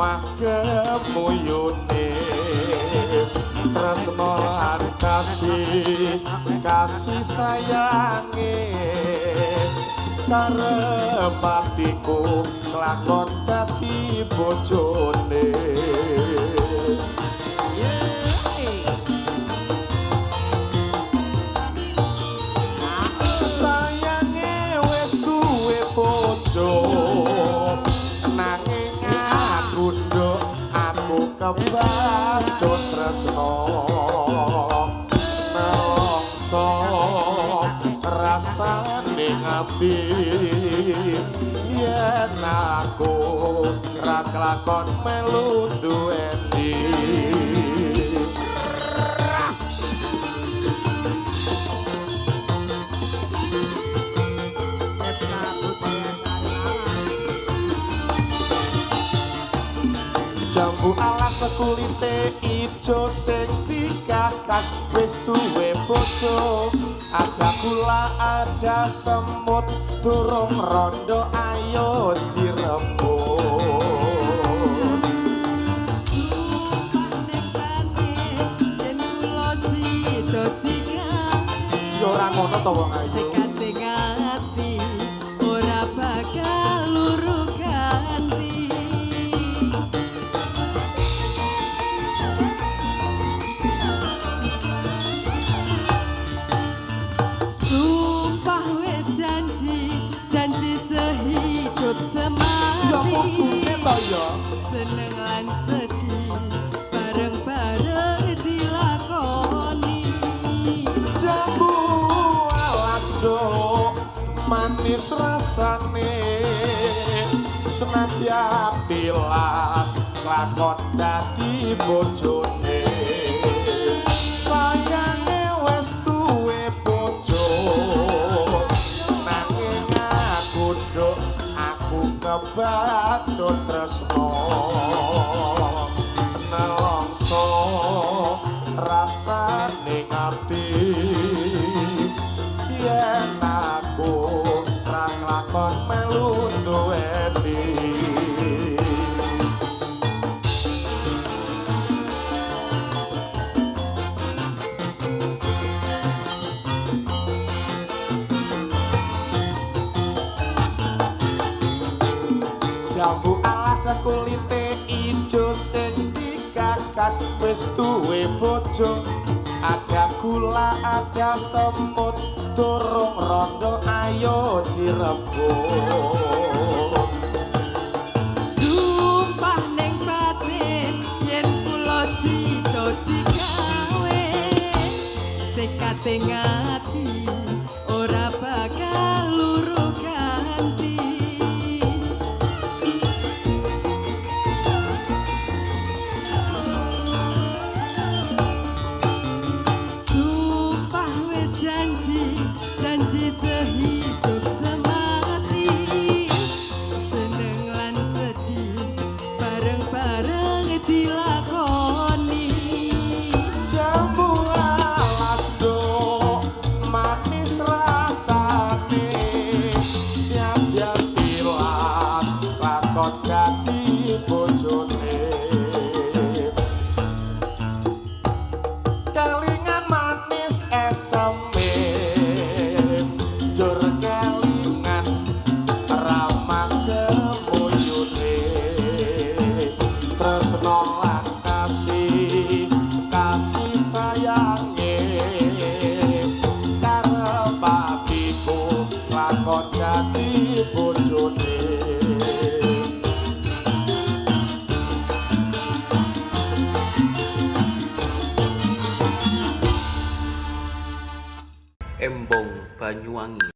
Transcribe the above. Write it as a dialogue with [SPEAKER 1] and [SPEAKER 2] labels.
[SPEAKER 1] ramah kemuyune tresno lan kasih sayange karepatiku lakon dadi bojone sayange wis duwe bojo nanging aku nduk aku kebacut tresno nelongso rasane ngati yen aku ra kelakon melu duweni jambu alas kulite ijo sing dikakas wis duwe bojo ada gula ada semut durung rondo ayo dirembuk
[SPEAKER 2] sumpah nek bane yen kula sida diganti
[SPEAKER 1] yo ora ngono to wong ayu
[SPEAKER 2] ati ora bakal luru ganti sumpah wis janji sehidup semati
[SPEAKER 1] ya kudune to ya
[SPEAKER 2] seneng lan sedih bareng-bareng dilakoni
[SPEAKER 1] jambu alas do manis rasane senadyan pilas lakon dadi bojone sayange wis duwe bojo nanging aku nduk aku kebacut tresno nelongso rasane ngerti yen aku ra nglakon melu duweni jambu alas kulite ijo sing dikakas wis duwe bojo ada gula ada semut durung rondo ayo direbut
[SPEAKER 2] sumpah ning batin yen kula sida digawe tekate ngati ora bakal luru ganti sumpah wis janji sehidup semati seneng lan sedih bareng-bareng dilakoni
[SPEAKER 1] jambu alas do manis rasane nyadyan pilas lakon dadi bojone kelingan manis eseme jur kelingan ramah kemuyune tresno lan kasih sayange karepatiku lakon dadi bojone
[SPEAKER 3] Embong Banyuwangi.